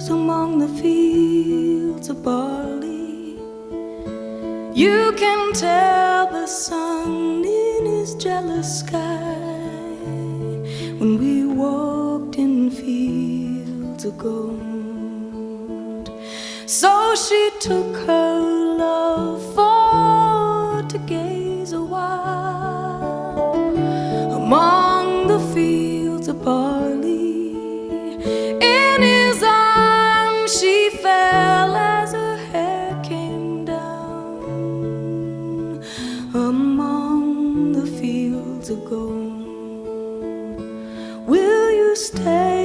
among the fields of barley. You can tell the sun in his jealous sky when we walked in fields of gold. So she took her love for to gaze a while among the fields of barley. In his arms she fell as her hair came down among the fields of gold. Will you stay